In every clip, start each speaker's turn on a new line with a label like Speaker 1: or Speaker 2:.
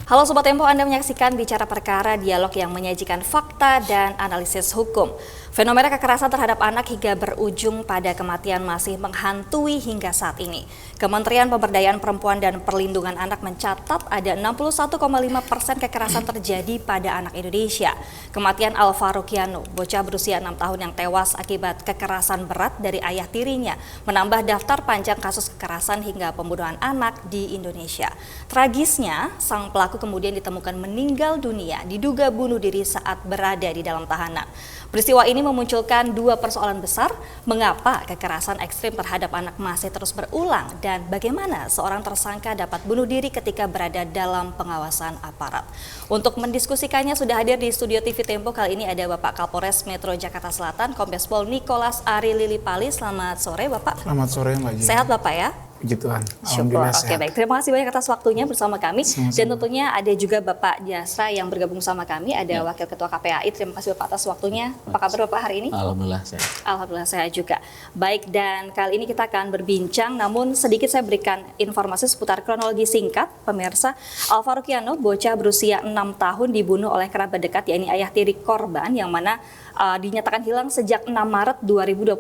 Speaker 1: Halo Sobat Tempo, Anda menyaksikan Bicara Perkara, dialog yang menyajikan fakta dan analisis hukum. Fenomena kekerasan terhadap anak hingga berujung pada kematian masih menghantui hingga saat ini. Kementerian Pemberdayaan Perempuan dan Perlindungan Anak mencatat ada 61,5% kekerasan terjadi pada anak Indonesia. Kematian Alvaro Kiano, bocah berusia 6 tahun yang tewas akibat kekerasan berat dari ayah tirinya, menambah daftar panjang kasus kekerasan hingga pembunuhan anak di Indonesia. Tragisnya, sang pelaku kemudian ditemukan meninggal dunia, diduga bunuh diri saat berada di dalam tahanan. Peristiwa ini memunculkan dua persoalan besar, mengapa kekerasan ekstrim terhadap anak masih terus berulang dan bagaimana seorang tersangka dapat bunuh diri ketika berada dalam pengawasan aparat. Untuk mendiskusikannya sudah hadir di studio TV Tempo, kali ini ada Bapak Kapolres Metro Jakarta Selatan, Kombes Pol Nicholas Ari Lilipali. Selamat sore Bapak.
Speaker 2: Selamat sore Mbak Ji.
Speaker 1: Sehat Bapak ya?
Speaker 2: Puji Tuhan.
Speaker 1: Syukur. Oke, baik. Terima kasih banyak atas waktunya bersama kami. Dan tentunya ada juga Bapak Jasra yang bergabung sama kami. Ada Wakil Ketua KPAI. Terima kasih Bapak atas waktunya. Apa kabar Bapak hari ini?
Speaker 3: Alhamdulillah sehat.
Speaker 1: Alhamdulillah sehat juga. Baik, dan kali ini kita akan berbincang. Namun sedikit saya berikan informasi seputar kronologi singkat. Pemirsa, Alvaro Kiano, bocah berusia 6 tahun dibunuh oleh kerabat dekat, yakni ayah tiri korban, yang mana dinyatakan hilang sejak 6 Maret 2025.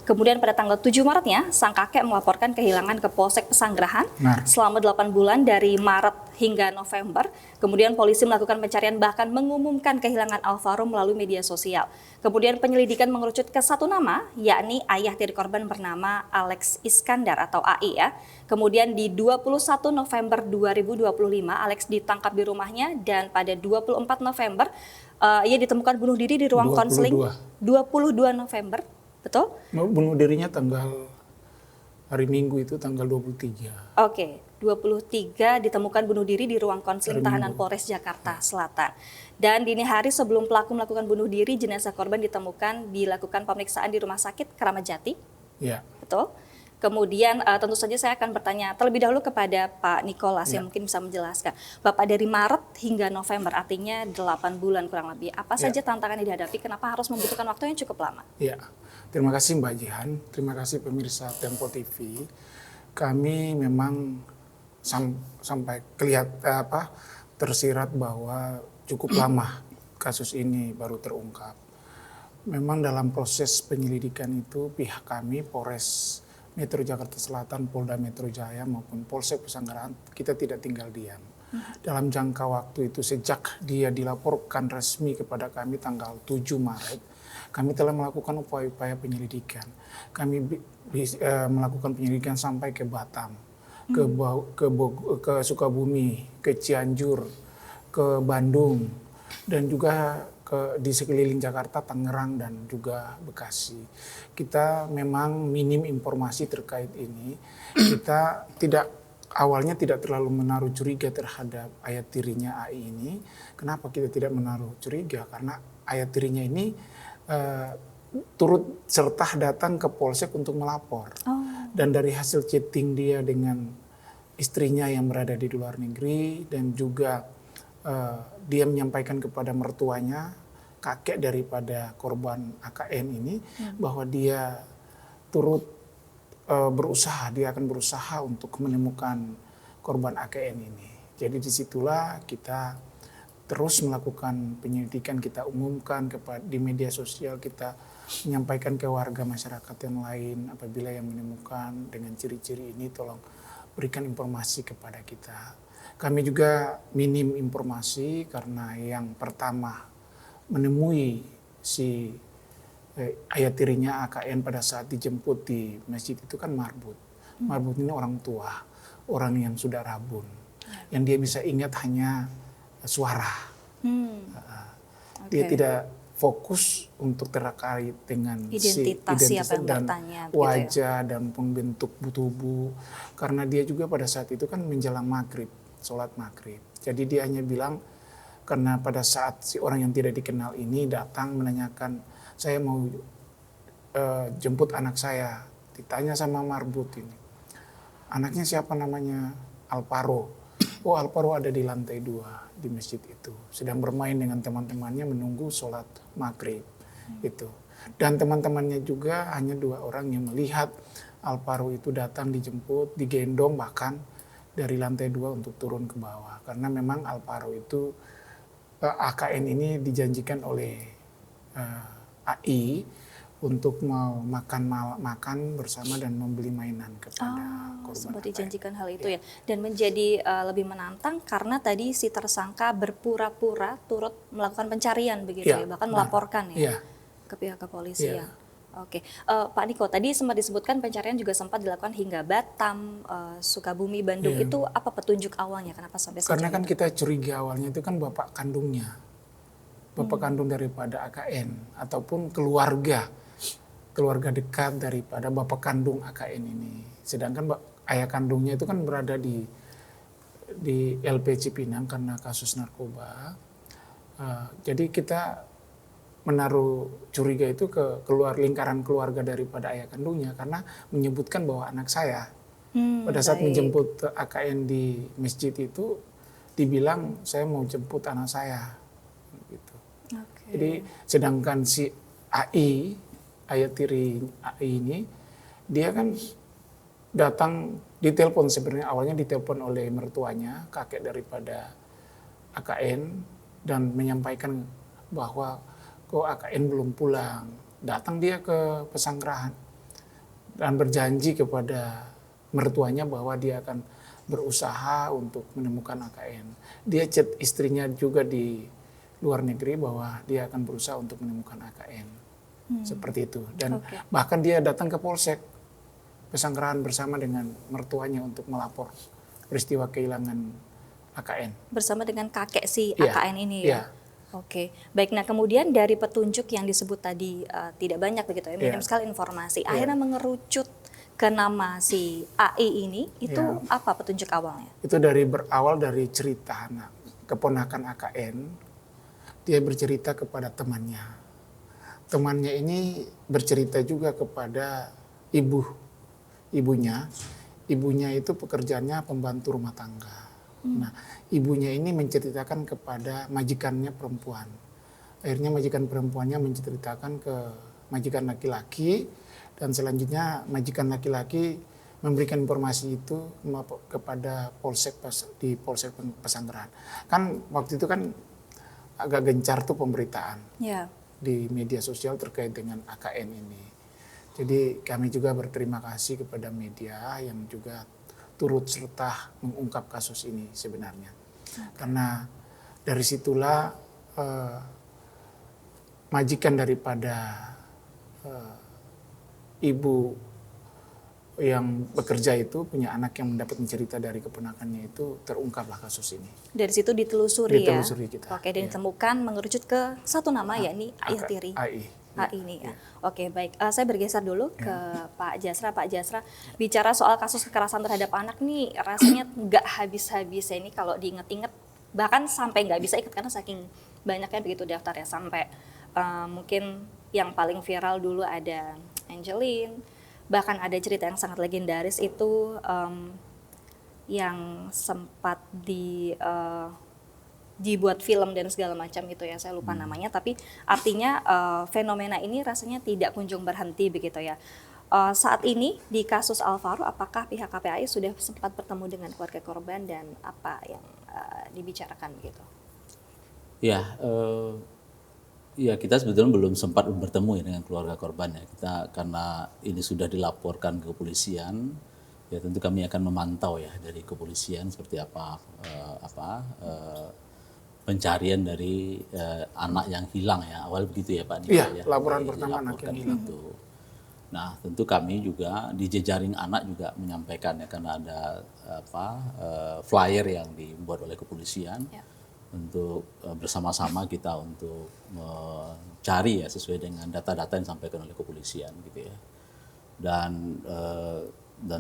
Speaker 1: Kemudian pada tanggal 7 Maretnya, sang kakek melaporkan kehilangan ke Polsek Pesanggerahan selama 8 bulan dari Maret hingga November. Kemudian polisi melakukan pencarian bahkan mengumumkan kehilangan Alvaro melalui media sosial. Kemudian penyelidikan mengerucut ke satu nama, yakni ayah tiri korban bernama Alex Iskandar atau AI ya. Kemudian di 21 November 2025, Alex ditangkap di rumahnya dan pada 24 November ia ditemukan bunuh diri di ruang konseling. 22 November, betul?
Speaker 2: Bunuh dirinya tanggal hari Minggu itu tanggal 23.
Speaker 1: Oke, 23 ditemukan bunuh diri di ruang konseling tahanan Polres Jakarta Selatan. Dan dini hari sebelum pelaku melakukan bunuh diri, jenazah korban ditemukan dilakukan pemeriksaan di Rumah Sakit Kramat Jati.
Speaker 2: Ya.
Speaker 1: Betul? Kemudian tentu saja saya akan bertanya terlebih dahulu kepada Pak Nicholas yang mungkin bisa menjelaskan. Bapak dari Maret hingga November, artinya 8 bulan kurang lebih. Apa saja tantangan yang dihadapi, kenapa harus membutuhkan waktu yang cukup lama?
Speaker 2: Ya, terima kasih Mbak Jihan, terima kasih pemirsa Tempo TV. Kami memang sampai tersirat bahwa cukup lama kasus ini baru terungkap. Memang dalam proses penyelidikan itu pihak kami, Polres Metro Jakarta Selatan, Polda Metro Jaya maupun Polsek Pesanggerahan, kita tidak tinggal diam. Dalam jangka waktu itu sejak dia dilaporkan resmi kepada kami tanggal 7 Maret, kami telah melakukan upaya-upaya penyelidikan. Kami melakukan penyelidikan sampai ke Batam, ke Sukabumi, ke Cianjur, ke Bandung, dan juga di sekeliling Jakarta, Tangerang, dan juga Bekasi. Kita memang minim informasi terkait ini. Kita awalnya tidak terlalu menaruh curiga terhadap ayah tirinya AI ini. Kenapa kita tidak menaruh curiga? Karena ayah tirinya ini turut serta datang ke Polsek untuk melapor. Dan dari hasil chatting dia dengan istrinya yang berada di luar negeri, dan juga dia menyampaikan kepada mertuanya, kakek daripada korban AKN ini, bahwa dia turut dia akan berusaha untuk menemukan korban AKN ini. Jadi disitulah kita terus melakukan penyelidikan, kita umumkan di media sosial, kita menyampaikan ke warga masyarakat yang lain, apabila yang menemukan dengan ciri-ciri ini tolong berikan informasi kepada kita. Kami juga minim informasi karena yang pertama menemui si ayah tirinya AKN pada saat dijemput di masjid itu kan Marbut. Marbut ini orang tua, orang yang sudah rabun. Yang dia bisa ingat hanya suara. Dia tidak fokus untuk terkait dengan
Speaker 1: identitas yang
Speaker 2: dan
Speaker 1: bertanya,
Speaker 2: wajah dan pembentuk tubuh. Karena dia juga pada saat itu kan menjelang maghrib, sholat maghrib. Jadi dia hanya bilang, karena pada saat si orang yang tidak dikenal ini datang menanyakan, saya mau jemput anak saya. Ditanya sama Marbut ini, anaknya siapa namanya? Alvaro. Oh, Alvaro ada di lantai 2 di masjid itu. Sedang bermain dengan teman-temannya menunggu sholat maghrib. Itu. Dan teman-temannya juga hanya 2 orang yang melihat Alvaro itu datang dijemput, digendong bahkan dari lantai 2 untuk turun ke bawah. Karena memang Alvaro itu AKN ini dijanjikan oleh AI untuk mau makan bersama dan membeli mainan kepada korban.
Speaker 1: Sempat dijanjikan hal itu ya. Dan menjadi lebih menantang karena tadi si tersangka berpura-pura turut melakukan pencarian begitu ya, bahkan melaporkan ke pihak kepolisian. Oke, Pak Niko, tadi sempat disebutkan pencarian juga sempat dilakukan hingga Batam, Sukabumi, Bandung. Itu apa petunjuk awalnya? Kenapa sampai sejauh
Speaker 2: Karena kan
Speaker 1: itu?
Speaker 2: kita curiga awalnya itu kan bapak kandungnya. Bapak kandung daripada AKN ataupun keluarga dekat daripada bapak kandung AKN ini. Sedangkan ayah kandungnya itu kan berada di LP Cipinang karena kasus narkoba. Jadi kita menaruh curiga itu ke lingkaran keluarga daripada ayah kandungnya karena menyebutkan bahwa anak saya pada saat menjemput AKN di masjid itu dibilang saya mau jemput anak saya gitu. Jadi sedangkan si ayah tiri AI ini dia kan datang ditelepon, sebenarnya awalnya ditelepon oleh mertuanya, kakek daripada AKN, dan menyampaikan bahwa kok AKN belum pulang. Datang dia ke pesanggrahan dan berjanji kepada mertuanya bahwa dia akan berusaha untuk menemukan AKN. Dia chat istrinya juga di luar negeri bahwa dia akan berusaha untuk menemukan AKN. Seperti itu. Dan bahkan dia datang ke Polsek Pesanggerahan bersama dengan mertuanya untuk melapor peristiwa kehilangan AKN.
Speaker 1: Bersama dengan kakek si AKN ini ya?
Speaker 2: Iya.
Speaker 1: Oke, baik. Nah kemudian dari petunjuk yang disebut tadi tidak banyak begitu ya, minim sekali informasi. Akhirnya mengerucut ke nama si AI ini, itu apa petunjuk awalnya?
Speaker 2: Itu berawal dari cerita keponakan AKN. Dia bercerita kepada temannya. Temannya ini bercerita juga kepada ibunya. Ibunya itu pekerjaannya pembantu rumah tangga. Nah, ibunya ini menceritakan kepada majikannya perempuan. Akhirnya majikan perempuannya menceritakan ke majikan laki-laki, dan selanjutnya majikan laki-laki memberikan informasi itu kepada Polsek di Polsek Pesanggerahan. Kan waktu itu kan agak gencar tuh pemberitaan di media sosial terkait dengan AKN ini. Jadi kami juga berterima kasih kepada media yang juga turut serta mengungkap kasus ini sebenarnya. Karena dari situlah majikan daripada ibu yang bekerja itu punya anak yang mendapat cerita dari keponakannya, itu terungkaplah kasus ini.
Speaker 1: Dari situ ditelusuri ya?
Speaker 2: Kita.
Speaker 1: Oke, dan ditemukan mengerucut ke satu nama yakni ayah tiri. AI ini ya. Oke, baik. Saya bergeser dulu ke Pak Jasra. Pak Jasra, bicara soal kasus kekerasan terhadap anak nih rasanya nggak habis-habis ya ini kalau diinget-inget, bahkan sampai nggak bisa ingat karena saking banyaknya begitu daftarnya. Sampai mungkin yang paling viral dulu ada Angeline, bahkan ada cerita yang sangat legendaris itu yang sempat dibuat film dan segala macam gitu ya, saya lupa namanya, tapi artinya fenomena ini rasanya tidak kunjung berhenti begitu ya. Saat ini di kasus Alvaro, apakah pihak KPAI sudah sempat bertemu dengan keluarga korban dan apa yang dibicarakan begitu?
Speaker 3: Ya, kita sebetulnya belum sempat bertemu ya dengan keluarga korban ya. Kita karena ini sudah dilaporkan ke kepolisian, ya tentu kami akan memantau ya dari kepolisian seperti apa pencarian dari anak yang hilang ya. Awal begitu ya Pak Niko ya.
Speaker 2: Laporan pertama anak yang hilang.
Speaker 3: Itu. Nah, tentu kami juga di jejaring anak juga menyampaikan ya, karena ada flyer yang dibuat oleh kepolisian. Untuk bersama-sama kita untuk mencari ya sesuai dengan data-data yang disampaikan oleh kepolisian gitu ya. Dan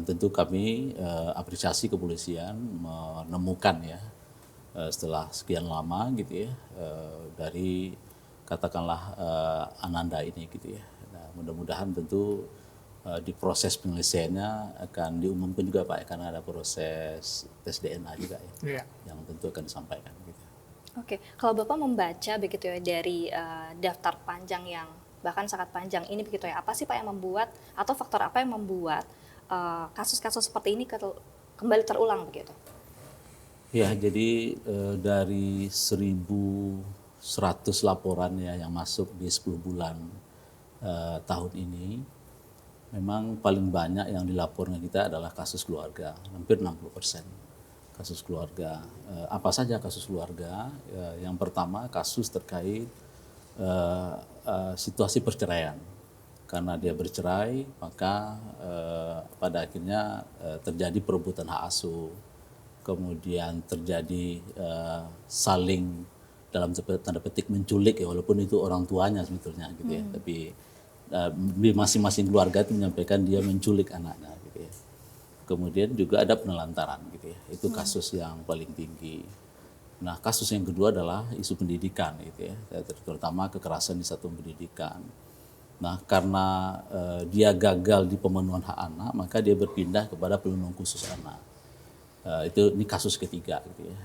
Speaker 3: tentu kami apresiasi kepolisian menemukan ya setelah sekian lama gitu ya dari katakanlah Ananda ini gitu ya. Nah, mudah-mudahan tentu di proses penyelesaiannya akan diumumkan juga Pak ya, karena ada proses tes DNA juga ya, yang tentu akan disampaikan gitu.
Speaker 1: Oke, kalau Bapak membaca begitu ya dari daftar panjang yang bahkan sangat panjang ini begitu ya, apa sih Pak yang membuat atau faktor apa yang membuat kasus-kasus seperti ini kembali terulang begitu?
Speaker 3: Ya, jadi dari 1.100 laporan ya yang masuk di 10 bulan tahun ini, memang paling banyak yang dilaporkan kita adalah kasus keluarga, hampir 60% kasus keluarga. Apa saja kasus keluarga? Yang pertama kasus terkait situasi perceraian. Karena dia bercerai, maka pada akhirnya terjadi perebutan hak asuh, kemudian terjadi saling dalam tanda petik menculik ya, walaupun itu orang tuanya sebetulnya gitu ya, tapi masing-masing keluarga itu menyampaikan dia menculik anaknya gitu ya. Kemudian juga ada penelantaran gitu ya, itu kasus yang paling tinggi. Nah, kasus yang kedua adalah isu pendidikan gitu ya, terutama kekerasan di satuan pendidikan. Nah, karena dia gagal di pemenuhan hak anak, maka dia berpindah kepada pelindung khusus anak. Ini kasus ketiga gitu ya.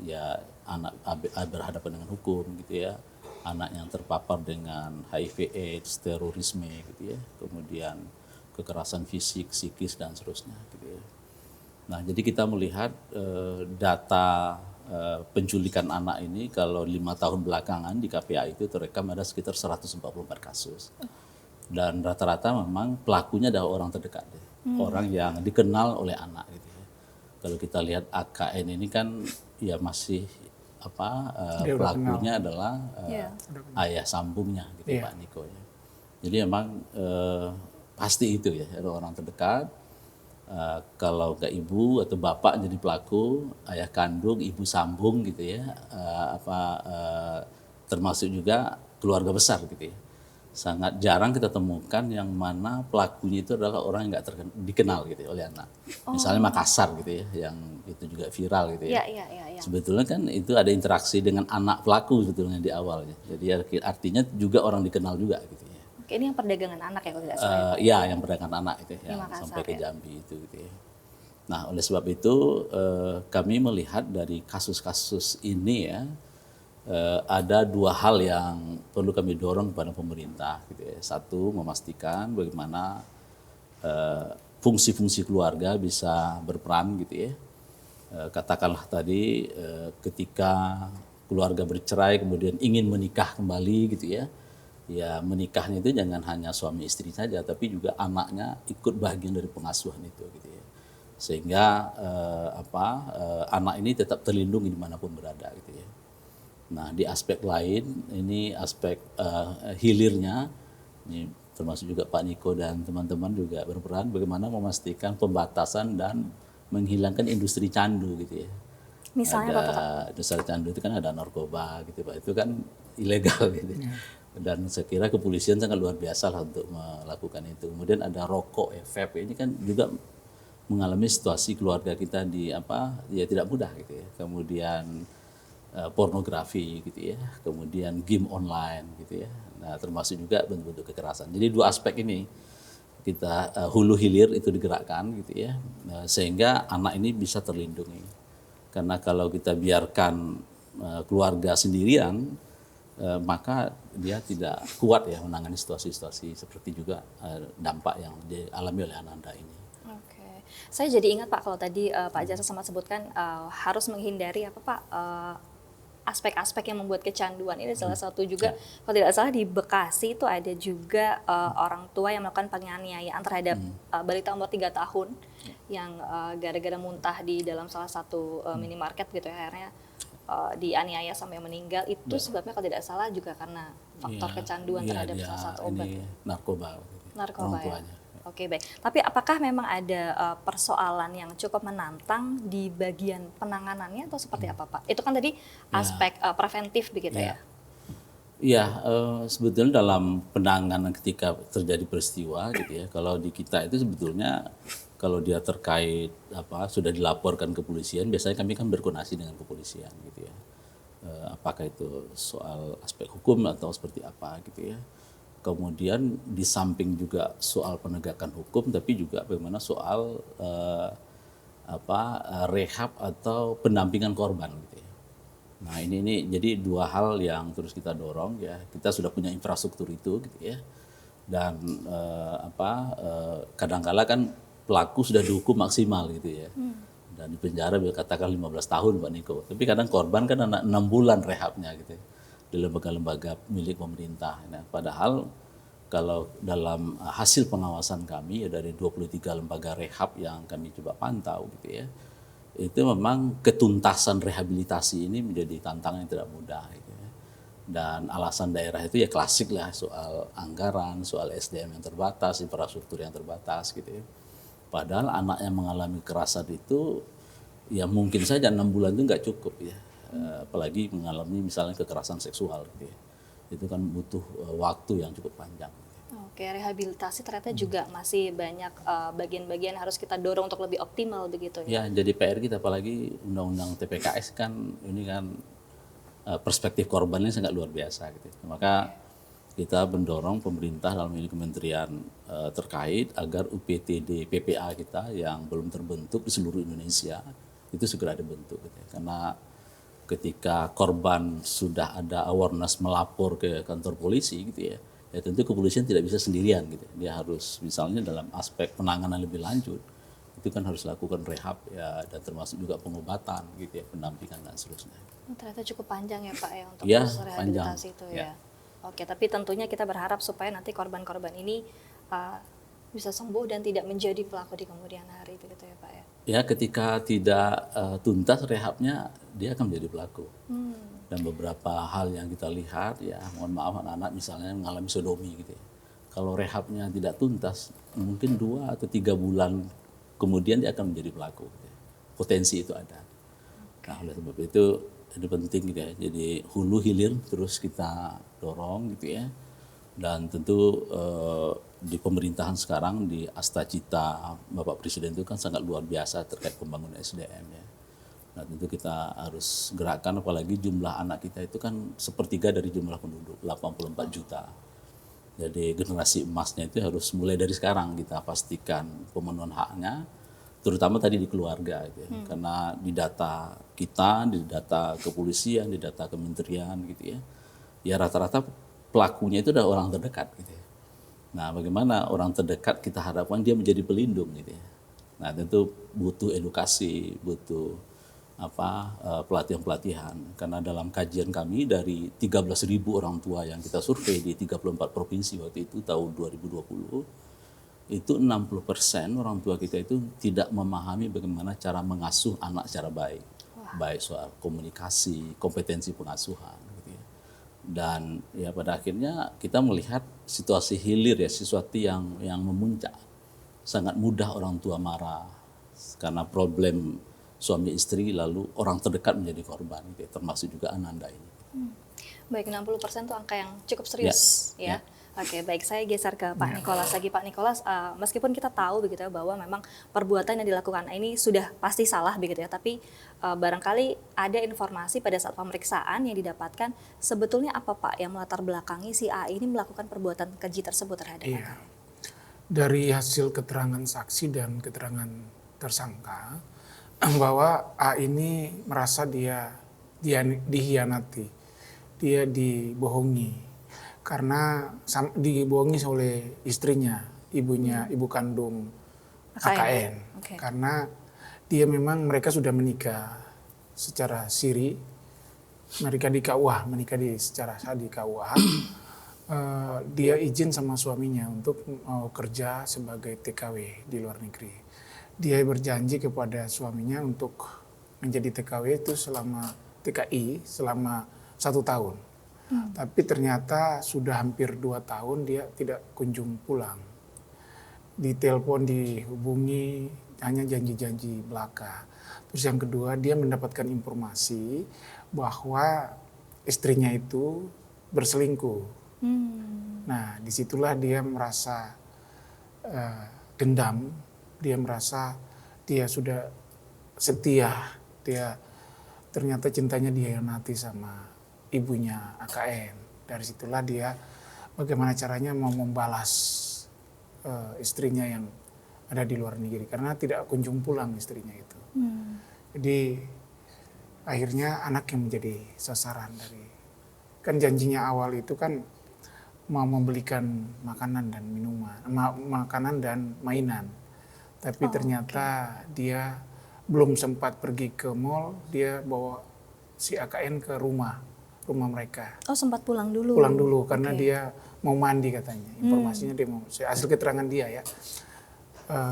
Speaker 3: Ya anak berhadapan dengan hukum gitu ya. Anak yang terpapar dengan HIV/AIDS, terorisme gitu ya. Kemudian kekerasan fisik, psikis dan seterusnya gitu ya. Nah, jadi kita melihat data penculikan anak ini kalau 5 tahun belakangan di KPA itu terekam ada sekitar 144 kasus. Dan rata-rata memang pelakunya adalah orang terdekat, orang yang dikenal oleh anak gitu ya. Kalau kita lihat AKN ini kan ya masih pelakunya adalah ayah sambungnya gitu Pak Niko ya. Jadi memang pasti itu ya, ada orang terdekat. Kalau nggak ibu atau bapak jadi pelaku, ayah kandung, ibu sambung gitu ya, termasuk juga keluarga besar gitu ya. Sangat jarang kita temukan yang mana pelakunya itu adalah orang yang nggak dikenal gitu ya, oleh anak. Misalnya Makassar gitu ya, yang itu juga viral gitu ya. Sebetulnya kan itu ada interaksi dengan anak pelaku sebetulnya di awal ya. Jadi artinya juga orang dikenal juga gitu ya.
Speaker 1: Ini yang perdagangan anak ya kalau tidak salah.
Speaker 3: Yang perdagangan anak itu yang Makassar, sampai ke Jambi itu gitu ya. Nah, oleh sebab itu kami melihat dari kasus-kasus ini ya, ada dua hal yang perlu kami dorong kepada pemerintah gitu ya. Satu, memastikan bagaimana fungsi-fungsi keluarga bisa berperan gitu ya. Katakanlah tadi ketika keluarga bercerai kemudian ingin menikah kembali gitu ya. Ya menikahnya itu jangan hanya suami istri saja, tapi juga anaknya ikut bagian dari pengasuhan itu gitu ya. Sehingga anak ini tetap terlindungi dimanapun berada gitu ya. Nah di aspek lain ini aspek hilirnya, ini termasuk juga Pak Niko dan teman-teman juga berperan bagaimana memastikan pembatasan dan menghilangkan industri candu gitu ya.
Speaker 1: Misalnya apa Pak?
Speaker 3: Industri candu itu kan ada narkoba gitu Pak, itu kan ilegal gitu. Dan saya kira kepolisian sangat luar biasa lah untuk melakukan itu. Kemudian ada rokok, vape, ini kan juga mengalami situasi keluarga kita di ya tidak mudah gitu ya. Kemudian pornografi gitu ya, kemudian game online gitu ya. Nah termasuk juga bentuk-bentuk kekerasan. Jadi dua aspek ini kita hulu hilir itu digerakkan gitu ya, sehingga anak ini bisa terlindungi. Karena kalau kita biarkan keluarga sendirian, maka dia tidak kuat ya menangani situasi-situasi seperti juga dampak yang dialami oleh Ananda ini.
Speaker 1: Oke, saya jadi ingat Pak kalau tadi Pak Jasa sempat sebutkan harus menghindari aspek-aspek yang membuat kecanduan. Ini salah satu juga kalau tidak salah di Bekasi itu ada juga orang tua yang melakukan penganiayaan terhadap balita umur 3 tahun yang gara-gara muntah di dalam salah satu minimarket gitu ya, akhirnya dianiaya sampai meninggal. Itu sebabnya kalau tidak salah juga karena faktor kecanduan terhadap salah satu obat.
Speaker 3: Ini narkoba
Speaker 1: Ya. Oke, baik. Tapi apakah memang ada persoalan yang cukup menantang di bagian penanganannya atau seperti apa Pak? Itu kan tadi aspek preventif begitu ya?
Speaker 3: Iya, sebetulnya dalam penanganan ketika terjadi peristiwa gitu ya, kalau di kita itu sebetulnya kalau dia terkait sudah dilaporkan ke kepolisian, biasanya kami kan berkoordinasi dengan kepolisian gitu ya. Apakah itu soal aspek hukum atau seperti apa gitu ya. Kemudian di samping juga soal penegakan hukum, tapi juga bagaimana soal rehab atau pendampingan korban gitu ya. Nah ini jadi dua hal yang terus kita dorong ya. Kita sudah punya infrastruktur itu gitu ya. Dan kadang-kala kan pelaku sudah dihukum maksimal gitu ya. Dan di penjara bisa katakan 15 tahun Pak Niko. Tapi kadang korban kan anak 6 bulan rehabnya gitu ya, di lembaga-lembaga milik pemerintah. Nah, padahal kalau dalam hasil pengawasan kami ya dari 23 lembaga rehab yang kami coba pantau gitu ya, itu memang ketuntasan rehabilitasi ini menjadi tantangan yang tidak mudah gitu ya. Dan alasan daerah itu ya klasik lah, soal anggaran, soal SDM yang terbatas, infrastruktur yang terbatas gitu ya. Padahal anak yang mengalami kekerasan itu ya mungkin saja 6 bulan itu nggak cukup ya. Apalagi mengalami misalnya kekerasan seksual gitu ya. Itu kan butuh waktu yang cukup panjang.
Speaker 1: Oke, rehabilitasi ternyata juga masih banyak bagian-bagian yang harus kita dorong untuk lebih optimal begitu ya.
Speaker 3: Ya, jadi PR kita apalagi undang-undang TPKS kan ini kan perspektif korbannya sangat luar biasa gitu. Maka kita mendorong pemerintah dalam ini kementerian terkait agar UPTD PPA kita yang belum terbentuk di seluruh Indonesia itu segera dibentuk gitu ya. Karena ketika korban sudah ada awareness melapor ke kantor polisi gitu ya, ya tentu kepolisian tidak bisa sendirian gitu. Dia harus misalnya dalam aspek penanganan lebih lanjut itu kan harus lakukan rehab ya, dan termasuk juga pengobatan gitu ya, pendampingan dan seterusnya.
Speaker 1: Ternyata cukup panjang ya Pak ya untuk
Speaker 3: Ya,
Speaker 1: proses rehabilitasi
Speaker 3: panjang.
Speaker 1: itu
Speaker 3: Ya.
Speaker 1: ya. Oke, tapi tentunya kita berharap supaya nanti korban-korban ini bisa sembuh dan tidak menjadi pelaku di kemudian hari itu gitu ya Pak ya.
Speaker 3: Ya, ketika tidak tuntas rehabnya dia akan menjadi pelaku. Dan beberapa hal yang kita lihat ya, mohon maaf anak-anak misalnya mengalami sodomi gitu ya. Kalau rehabnya tidak tuntas, mungkin 2 atau 3 bulan kemudian dia akan menjadi pelaku. Gitu ya. Potensi itu ada. Nah, oleh sebab itu ini penting gitu ya. Jadi hulu hilir terus kita dorong gitu ya. Dan tentu di pemerintahan sekarang di Astacita Bapak Presiden itu kan sangat luar biasa terkait pembangunan SDM ya. Nah, tentu kita harus gerakkan, apalagi jumlah anak kita itu kan sepertiga dari jumlah penduduk, 84 juta. Jadi generasi emasnya itu harus mulai dari sekarang kita pastikan pemenuhan haknya, terutama tadi di keluarga gitu ya. Karena di data kita, di data kepolisian, di data kementerian gitu ya, ya rata-rata pelakunya itu adalah orang terdekat gitu ya. Nah, bagaimana orang terdekat kita harapkan dia menjadi pelindung gitu ya. Nah, tentu butuh edukasi, butuh pelatihan-pelatihan. Karena dalam kajian kami dari 13.000 orang tua yang kita survei di 34 provinsi waktu itu tahun 2020, itu 60% orang tua kita itu tidak memahami bagaimana cara mengasuh anak secara baik. Baik soal komunikasi, kompetensi pengasuhan gitu ya. Dan ya pada akhirnya kita melihat situasi hilir ya, sesuatu yang memuncak. Sangat mudah orang tua marah karena problem suami istri, lalu orang terdekat menjadi korban gitu ya, termasuk juga Ananda ini.
Speaker 1: Baik, 60% itu angka yang cukup serius ya. Oke, baik, saya geser ke Pak Nikolas lagi. Pak Nikolas, meskipun kita tahu begitu ya bahwa memang perbuatan yang dilakukan ini sudah pasti salah begitu ya, tapi barangkali ada informasi pada saat pemeriksaan yang didapatkan, sebetulnya apa Pak yang melatar belakangi si A ini melakukan perbuatan keji tersebut terhadap
Speaker 2: Iya. Dari hasil keterangan saksi dan keterangan tersangka bahwa A ini merasa dia dihianati, dia dibohongi karena dibohongi oleh istrinya, ibu kandung AKN.
Speaker 1: Oke.
Speaker 2: Karena mereka sudah menikah secara siri, mereka di KUA, secara sah di KUA. Dia izin sama suaminya untuk kerja sebagai TKW di luar negeri. Dia berjanji kepada suaminya untuk menjadi TKW itu TKI selama 1 tahun. Tapi ternyata sudah hampir 2 tahun dia tidak kunjung pulang. Ditelepon, dihubungi, hanya janji-janji belaka. Terus yang kedua, dia mendapatkan informasi bahwa istrinya itu berselingkuh. Nah, disitulah dia merasa dendam. Dia merasa dia sudah setia, dia ternyata cintanya dihianati sama ibunya AKN. Dari situlah dia bagaimana caranya mau membalas istrinya yang ada di luar negeri karena tidak kunjung pulang istrinya itu. Jadi akhirnya anak yang menjadi sasaran dari, kan janjinya awal itu kan mau membelikan makanan dan minuman, makanan dan mainan. Tapi ternyata dia belum sempat pergi ke mall, dia bawa si AKN ke rumah mereka.
Speaker 1: Oh, sempat pulang dulu.
Speaker 2: Pulang dulu karena dia mau mandi katanya. Informasinya dia mau, hasil keterangan dia ya.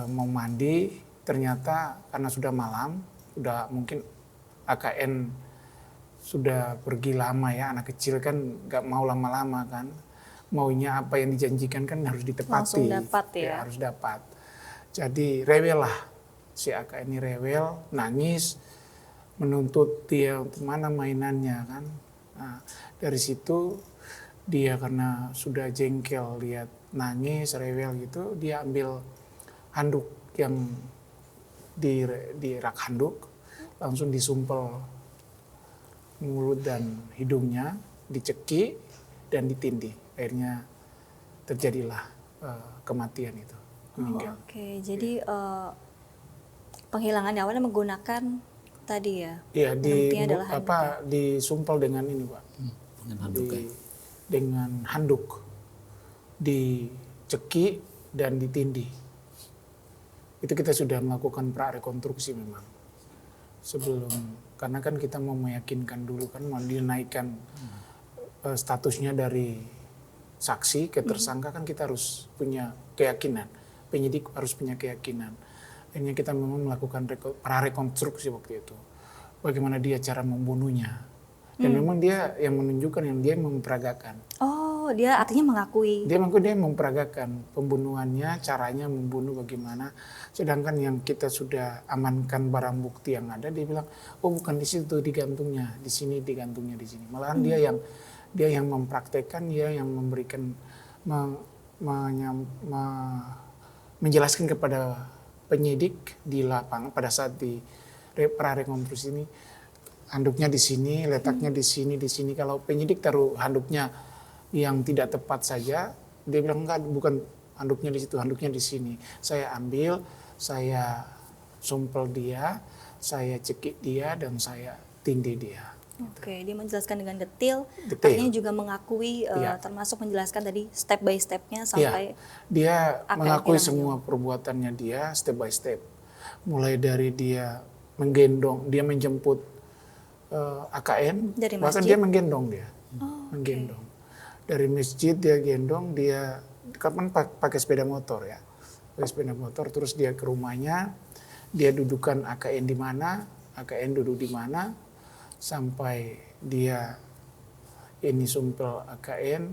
Speaker 2: Mau mandi, ternyata karena sudah malam, udah mungkin AKN sudah pergi lama ya, anak kecil kan nggak mau lama-lama kan. Maunya apa yang dijanjikan kan harus ditepati.
Speaker 1: Langsung dapat ya.
Speaker 2: Harus dapat. Jadi rewel lah, si AKN ini rewel, nangis, menuntut dia untuk mana mainannya kan. Nah, dari situ dia karena sudah jengkel lihat nangis, rewel gitu, dia ambil handuk yang di rak handuk, langsung disumpel mulut dan hidungnya, dicekik dan ditindih. Akhirnya terjadilah kematian itu, meninggal.
Speaker 1: Oke, jadi penghilangan nyawanya menggunakan tadi ya?
Speaker 2: Iya,
Speaker 1: adalah handuk.
Speaker 2: Disumpel dengan ini Pak.
Speaker 3: Dengan handuk ya.
Speaker 2: Dengan handuk, dicekik dan ditindih. Itu kita sudah melakukan prarekonstruksi memang. Sebelum, karena kan kita mau meyakinkan dulu kan, mau dinaikkan statusnya dari saksi ke tersangka kan kita harus punya keyakinan. Penyidik harus punya keyakinan. Akhirnya kita memang melakukan prarekonstruksi waktu itu. Bagaimana dia cara membunuhnya. Dan memang dia yang menunjukkan, yang dia memperagakan.
Speaker 1: Oh, dia artinya mengakui.
Speaker 2: Dia memperagakan pembunuhannya, caranya membunuh bagaimana. Sedangkan yang kita sudah amankan barang bukti yang ada, dia bilang, oh bukan di situ digantungnya, di sini digantungnya di sini. Malahan dia yang mempraktekkan, dia yang memberikan, menjelaskan kepada penyidik di lapangan pada saat di prarekonstruksi ini. Handuknya di sini, letaknya di sini, di sini. Kalau penyidik taruh handuknya yang tidak tepat saja, dia bilang enggak, bukan handuknya di situ, handuknya di sini. Saya ambil, saya sumpel dia, saya cekik dia, dan saya tindih dia.
Speaker 1: Oke, dia menjelaskan dengan detail.
Speaker 2: Detail.
Speaker 1: Artinya juga mengakui, termasuk menjelaskan tadi step by stepnya
Speaker 2: Iya,
Speaker 1: sampai.
Speaker 2: dia mengakui
Speaker 1: hilang
Speaker 2: semua perbuatannya dia step by step. Mulai dari dia menggendong, dia menjemput AKN,
Speaker 1: Dari
Speaker 2: bahkan
Speaker 1: masjid?
Speaker 2: dia menggendong dia. Menggendong. Dari masjid dia gendong, dia kapan pakai sepeda motor ya. Pakai sepeda motor, terus dia ke rumahnya, dia dudukan AKN di mana, AKN duduk di mana, sampai dia ini sumpel AKN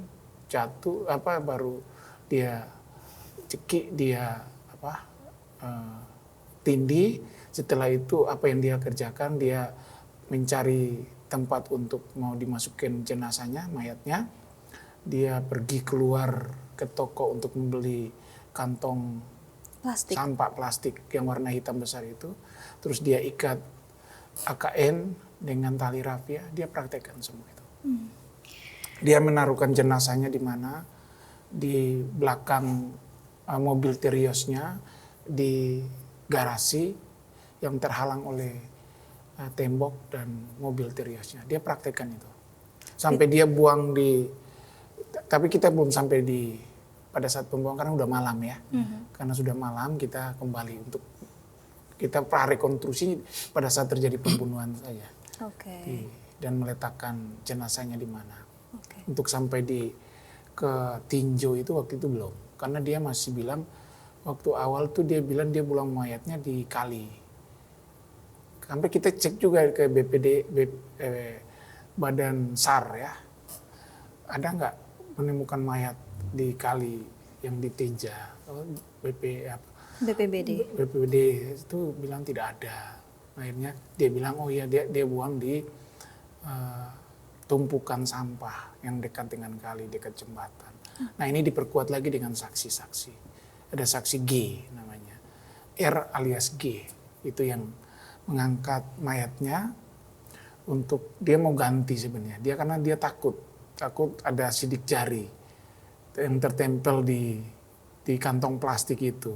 Speaker 2: jatuh baru dia cekik, dia tindih. Setelah itu apa yang dia kerjakan, dia mencari tempat untuk mau dimasukkan jenazahnya, mayatnya. Dia pergi keluar ke toko untuk membeli kantong
Speaker 1: plastik.
Speaker 2: sampah plastik yang warna hitam besar itu. Terus dia ikat AKN dengan tali rafia, dia praktekkan semua itu. Dia menaruhkan jenazahnya di mana? Di belakang mobil Teriosnya, di garasi yang terhalang oleh tembok dan mobil Teriosnya. Dia praktekkan itu. Sampai dia buang tapi kita belum sampai pada saat pembuangan karena udah malam ya. Karena sudah malam kita kembali untuk kita prarekonstruksi pada saat terjadi pembunuhan saja.
Speaker 1: Oke.
Speaker 2: Dan meletakkan jenazahnya di mana.
Speaker 1: Oke.
Speaker 2: Untuk sampai ke tinjau itu waktu itu belum. Karena dia masih bilang, waktu awal tuh dia bilang dia buang mayatnya di kali. Sampai kita cek juga ke Badan SAR ya. Ada nggak menemukan mayat di kali yang ditinja?
Speaker 1: BPBD.
Speaker 2: BPBD itu bilang tidak ada. Akhirnya dia bilang, oh iya dia buang di tumpukan sampah yang dekat dengan kali, dekat jembatan. Nah ini diperkuat lagi dengan saksi-saksi. Ada saksi G namanya. R alias G. Itu yang mengangkat mayatnya untuk dia mau ganti sebenarnya. Karena dia takut ada sidik jari yang tertempel di kantong plastik itu.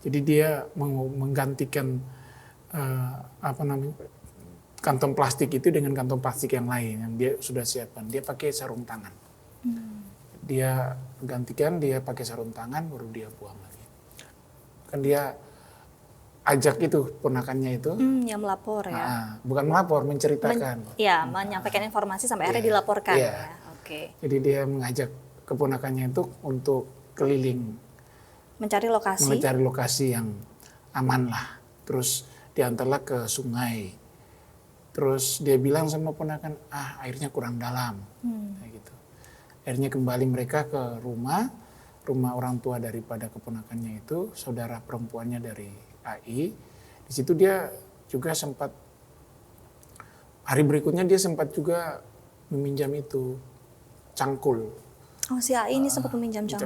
Speaker 2: Jadi dia mau menggantikan kantong plastik itu dengan kantong plastik yang lain yang dia sudah siapkan. Dia pakai sarung tangan. Dia gantikan, dia pakai sarung tangan baru dia buang lagi. Kan dia ajak itu ponakannya itu,
Speaker 1: Yang melapor ya.
Speaker 2: bukan melapor, menceritakan.
Speaker 1: Menyampaikan informasi sampai akhirnya dilaporkan ya. Oke.
Speaker 2: Jadi dia mengajak keponakannya itu untuk keliling
Speaker 1: Mencari lokasi
Speaker 2: yang aman lah. Terus diantarlah ke sungai. Terus dia bilang sama ponakan, airnya kurang dalam. Kayak gitu. Akhirnya kembali mereka ke rumah orang tua daripada keponakannya itu, saudara perempuannya dari AI. Di situ dia juga sempat, hari berikutnya dia sempat juga meminjam itu, cangkul.
Speaker 1: Oh, si AI ini sempat meminjam
Speaker 2: Juga.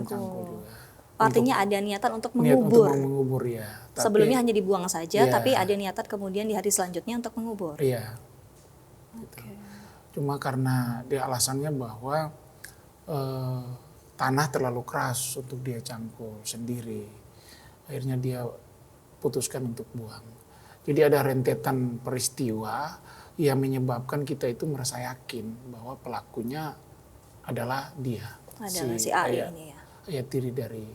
Speaker 1: Artinya ada niatan untuk
Speaker 2: Niat
Speaker 1: mengubur.
Speaker 2: untuk mengubur ya.
Speaker 1: Sebelumnya hanya dibuang saja,
Speaker 2: Iya.
Speaker 1: tapi ada niatan kemudian di hari selanjutnya untuk mengubur.
Speaker 2: Iya. Gitu. Cuma karena dia alasannya bahwa tanah terlalu keras untuk dia cangkul sendiri. Akhirnya dia putuskan untuk buang. Jadi ada rentetan peristiwa yang menyebabkan kita itu merasa yakin bahwa pelakunya adalah dia.
Speaker 1: Adalah si AI ini ya.
Speaker 2: Ayat tiri dari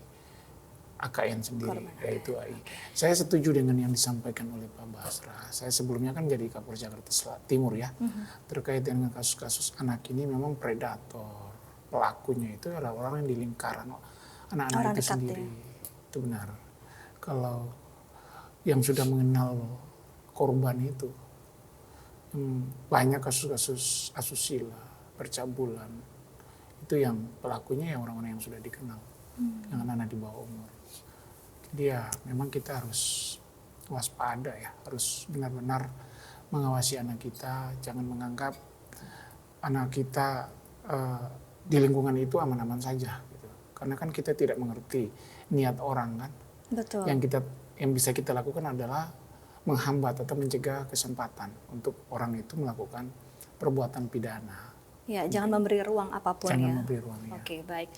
Speaker 2: AKN sendiri, yaitu AI. Saya setuju dengan yang disampaikan oleh Pak Basra. Saya sebelumnya kan jadi Kapolres Jakarta Timur ya. Terkait dengan kasus-kasus anak ini memang predator. Pelakunya itu adalah orang yang di lingkaran anak-anak itu sendiri. Itu benar. Kalau yang sudah mengenal korban itu, banyak kasus-kasus asusila, percabulan, itu yang pelakunya yang orang-orang yang sudah dikenal, yang anak-anak di bawah umur. Dia memang kita harus waspada ya, harus benar-benar mengawasi anak kita, jangan menganggap anak kita di lingkungan itu aman-aman saja gitu. Karena kan kita tidak mengerti niat orang kan.
Speaker 1: Betul.
Speaker 2: Yang bisa kita lakukan adalah menghambat atau mencegah kesempatan untuk orang itu melakukan perbuatan pidana.
Speaker 1: Ya, jangan memberi ruang apapun
Speaker 2: Jangan memberi ruang, ya.
Speaker 1: Oke, baik.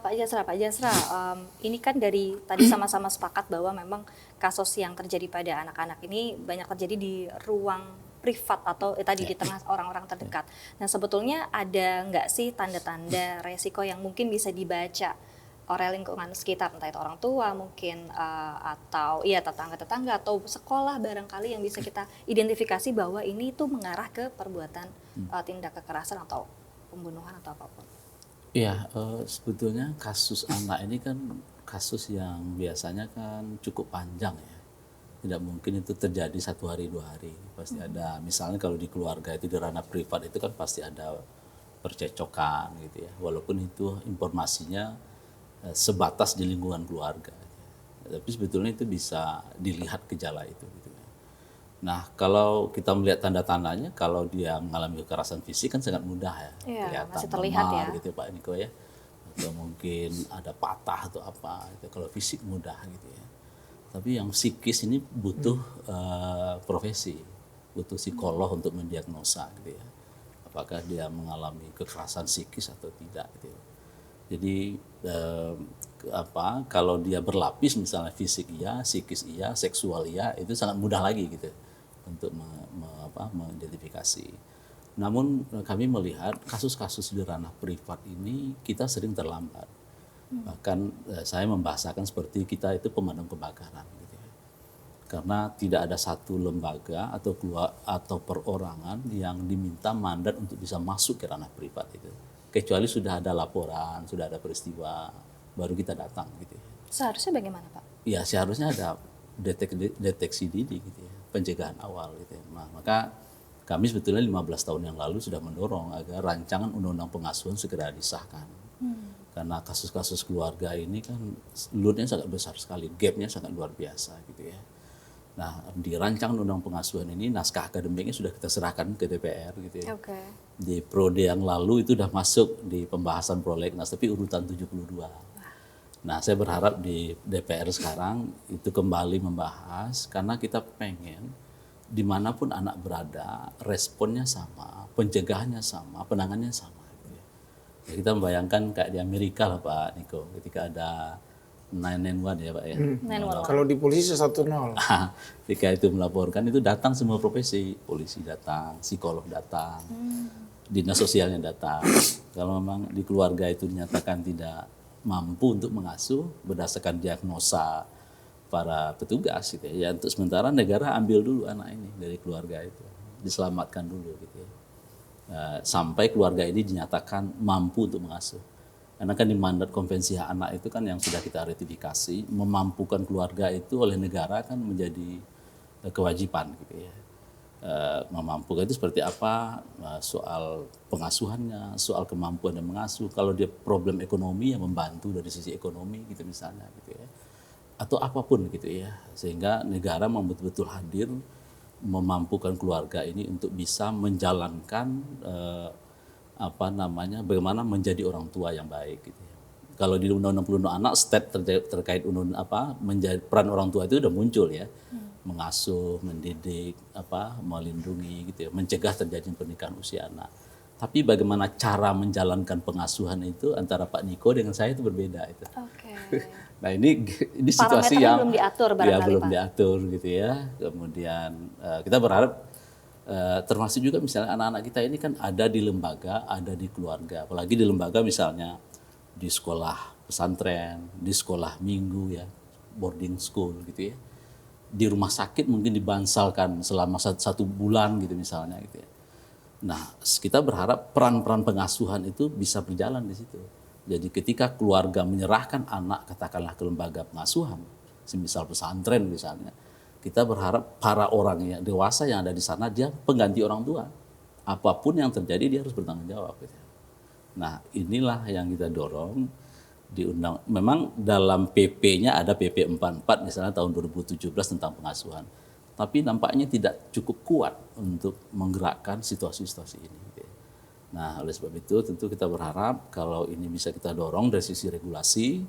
Speaker 1: Pak Jasra, ini kan dari tadi sama-sama sepakat bahwa memang kasus yang terjadi pada anak-anak ini banyak terjadi di ruang privat atau tadi di tengah orang-orang terdekat. Nah, sebetulnya ada nggak sih tanda-tanda resiko yang mungkin bisa dibaca oleh lingkungan sekitar, entah itu orang tua mungkin atau tetangga-tetangga atau sekolah barangkali yang bisa kita identifikasi bahwa ini tuh mengarah ke perbuatan tindak kekerasan atau pembunuhan atau apapun.
Speaker 3: Iya, sebetulnya kasus anak ini kan kasus yang biasanya kan cukup panjang ya. Tidak mungkin itu terjadi 1 hari 2 hari. Pasti ada, misalnya kalau di keluarga itu di ranah privat itu kan pasti ada percecokan gitu ya. Walaupun itu informasinya sebatas di lingkungan keluarga. Tapi sebetulnya itu bisa dilihat gejala itu gitu ya. Nah, kalau kita melihat tanda-tandanya, kalau dia mengalami kekerasan fisik kan sangat mudah ya.
Speaker 1: Iya, masih terlihat ya.
Speaker 3: Gitu Pak Niko ya. Atau mungkin ada patah atau apa gitu. Kalau fisik mudah gitu ya. Tapi yang psikis ini butuh profesi, butuh psikolog untuk mendiagnosa gitu ya. Apakah dia mengalami kekerasan psikis atau tidak gitu ya. Jadi kalau dia berlapis misalnya fisik iya, psikis iya, seksual iya, itu sangat mudah lagi gitu untuk mengidentifikasi. Namun kami melihat kasus-kasus di ranah privat ini kita sering terlambat. Bahkan saya membahasakan seperti kita itu pemadam kebakaran gitu ya. Karena tidak ada satu lembaga atau perorangan yang diminta mandat untuk bisa masuk ke ranah privat itu. Kecuali sudah ada laporan, sudah ada peristiwa, baru kita datang gitu ya.
Speaker 1: Seharusnya bagaimana Pak?
Speaker 3: Ya seharusnya ada deteksi dini gitu ya, pencegahan awal gitu ya. Nah, maka kami sebetulnya 15 tahun yang lalu sudah mendorong agar rancangan undang-undang pengasuhan segera disahkan. Karena kasus-kasus keluarga ini kan load-nya sangat besar sekali, gap-nya sangat luar biasa gitu ya. Nah, di rancangan undang pengasuhan ini naskah akademiknya sudah kita serahkan ke DPR gitu ya.
Speaker 1: Okay.
Speaker 3: Di periode yang lalu itu sudah masuk di pembahasan prolegnas tapi urutan 72. Nah, saya berharap di DPR sekarang itu kembali membahas karena kita pengen dimanapun anak berada responnya sama, pencegahannya sama, penanganannya sama. Kita membayangkan kayak di Amerika lah Pak Niko, ketika ada 911 ya Pak ya.
Speaker 2: Kalau di polisi 110.
Speaker 3: Ketika itu melaporkan itu datang semua profesi, polisi datang, psikolog datang, dinas sosialnya datang. Kalau memang di keluarga itu dinyatakan tidak mampu untuk mengasuh berdasarkan diagnosa para petugas gitu ya. Ya untuk sementara negara ambil dulu anak ini dari keluarga itu, diselamatkan dulu gitu ya. Sampai keluarga ini dinyatakan mampu untuk mengasuh. Karena kan di mandat Konvensi Hak Anak itu kan yang sudah kita ratifikasi, memampukan keluarga itu oleh negara kan menjadi kewajiban gitu ya. Memampukan itu seperti apa, soal pengasuhannya, soal kemampuan dan mengasuh. Kalau dia problem ekonomi, ya membantu dari sisi ekonomi gitu misalnya gitu ya, atau apapun gitu ya, sehingga negara betul-betul hadir memampukan keluarga ini untuk bisa menjalankan bagaimana menjadi orang tua yang baik gitu ya. Kalau di Undang-Undang Perlindungan Anak terkait menjadi peran orang tua itu udah muncul ya. Mengasuh, mendidik, melindungi gitu ya, mencegah terjadinya pernikahan usia anak. Tapi bagaimana cara menjalankan pengasuhan itu antara Pak Niko dengan saya itu berbeda itu. Nah ini situasi yang
Speaker 1: belum diatur barangkali,
Speaker 3: belum
Speaker 1: Pak.
Speaker 3: diatur gitu ya. Kemudian kita berharap termasuk juga misalnya anak-anak kita ini kan ada di lembaga, ada di keluarga, apalagi di lembaga misalnya di sekolah pesantren, di sekolah minggu ya, boarding school gitu ya. Di rumah sakit mungkin dibansalkan selama satu bulan gitu misalnya gitu ya. Nah, kita berharap peran-peran pengasuhan itu bisa berjalan di situ. Jadi ketika keluarga menyerahkan anak katakanlah ke lembaga pengasuhan, semisal pesantren misalnya, kita berharap para orang yang dewasa yang ada di sana dia pengganti orang tua. Apapun yang terjadi dia harus bertanggung jawab gitu. Nah, inilah yang kita dorong di memang dalam PP-nya ada PP 44 misalnya tahun 2017 tentang pengasuhan. Tapi nampaknya tidak cukup kuat untuk menggerakkan situasi-situasi ini. Nah, oleh sebab itu tentu kita berharap kalau ini bisa kita dorong dari sisi regulasi,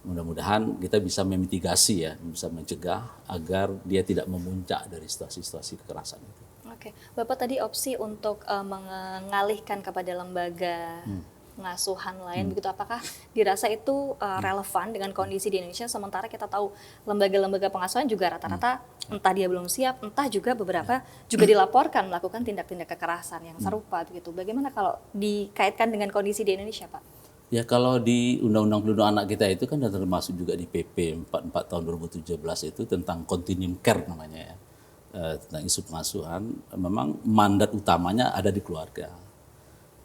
Speaker 3: mudah-mudahan kita bisa memitigasi ya, bisa mencegah agar dia tidak memuncak dari situasi-situasi kekerasan itu.
Speaker 1: Oke, Bapak tadi opsi untuk mengalihkan kepada lembaga pengasuhan lain, begitu apakah dirasa itu relevan dengan kondisi di Indonesia, sementara kita tahu lembaga-lembaga pengasuhan juga rata-rata entah dia belum siap, entah juga beberapa juga dilaporkan melakukan tindak-tindak kekerasan yang serupa begitu. Bagaimana kalau dikaitkan dengan kondisi di Indonesia, Pak?
Speaker 3: Ya kalau di Undang-Undang Perlindungan Anak kita itu kan termasuk juga di PP 44 tahun 2017 itu tentang continuum care namanya ya, tentang isu pengasuhan. Memang mandat utamanya ada di keluarga.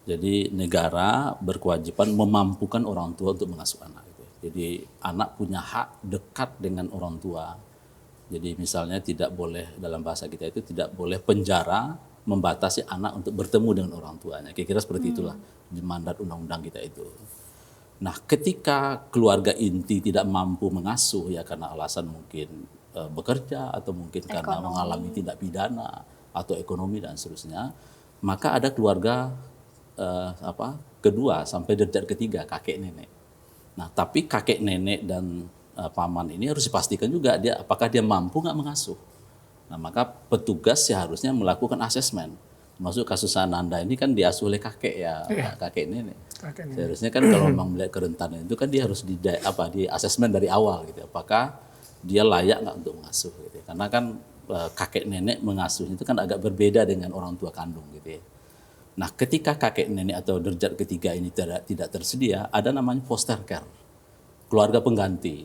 Speaker 3: Jadi negara berkewajiban memampukan orang tua untuk mengasuh anak. Jadi anak punya hak dekat dengan orang tua. Jadi misalnya tidak boleh, dalam bahasa kita itu tidak boleh penjara membatasi anak untuk bertemu dengan orang tuanya. Kira-kira seperti itulah di mandat undang-undang kita itu. Nah ketika keluarga inti tidak mampu mengasuh ya karena alasan mungkin bekerja atau mungkin karena mengalami tindak pidana atau ekonomi dan seterusnya, maka ada keluarga kedua sampai derajat ketiga, kakek nenek. Nah, tapi kakek nenek dan paman ini harus dipastikan juga apakah dia mampu nggak mengasuh. Nah, maka petugas seharusnya melakukan asesmen. Masuk kasus Ananda ini kan diasuh oleh kakek ya, kakek nenek. Seharusnya kan kalau memang melihat kerentanan itu kan dia harus di asesmen dari awal gitu. Apakah dia layak nggak untuk mengasuh gitu. Karena kan kakek nenek mengasuh itu kan agak berbeda dengan orang tua kandung gitu ya. Nah, ketika kakek nenek atau derajat ketiga ini tidak tersedia, ada namanya foster care, keluarga pengganti.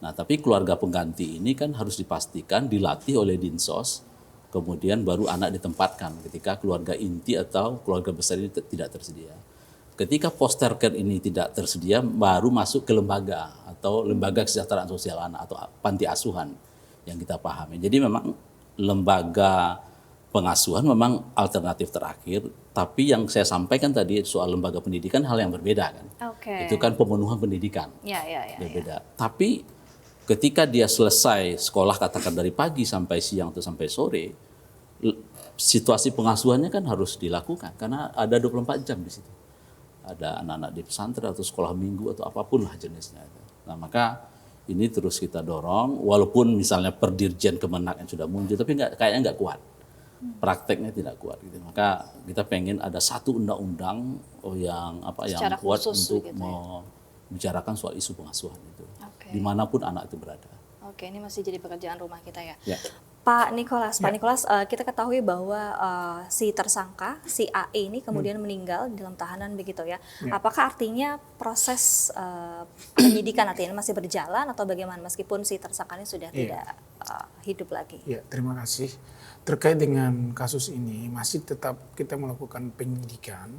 Speaker 3: Nah, tapi keluarga pengganti ini kan harus dipastikan dilatih oleh Dinsos, kemudian baru anak ditempatkan ketika keluarga inti atau keluarga besar ini tidak tersedia. Ketika foster care ini tidak tersedia, baru masuk ke lembaga atau lembaga kesejahteraan sosial anak atau panti asuhan yang kita pahami. Jadi memang lembaga pengasuhan memang alternatif terakhir, tapi yang saya sampaikan tadi soal lembaga pendidikan hal yang berbeda kan. Itu kan pemenuhan pendidikan. Berbeda. Tapi ketika dia selesai sekolah katakan dari pagi sampai siang atau sampai sore, situasi pengasuhannya kan harus dilakukan karena ada 24 jam di situ. Ada anak-anak di pesantren atau sekolah minggu atau apapun lah jenisnya. Nah, maka ini terus kita dorong, walaupun misalnya per Dirjen Kemenak yang sudah muncul, tapi kayaknya nggak kuat. Prakteknya tidak kuat gitu. Maka kita pengen ada satu undang-undang yang kuat untuk gitu membicarakan soal isu pengasuhan itu. Dimanapun anak itu berada.
Speaker 1: Oke, ini masih jadi pekerjaan rumah kita ya. Pak Nikolas, kita ketahui bahwa si tersangka, si AE ini kemudian meninggal di dalam tahanan begitu ya. Apakah artinya proses penyidikan artinya masih berjalan atau bagaimana meskipun si tersangka ini sudah tidak hidup lagi?
Speaker 2: Ya, terima kasih. Terkait dengan kasus ini masih tetap kita melakukan penyidikan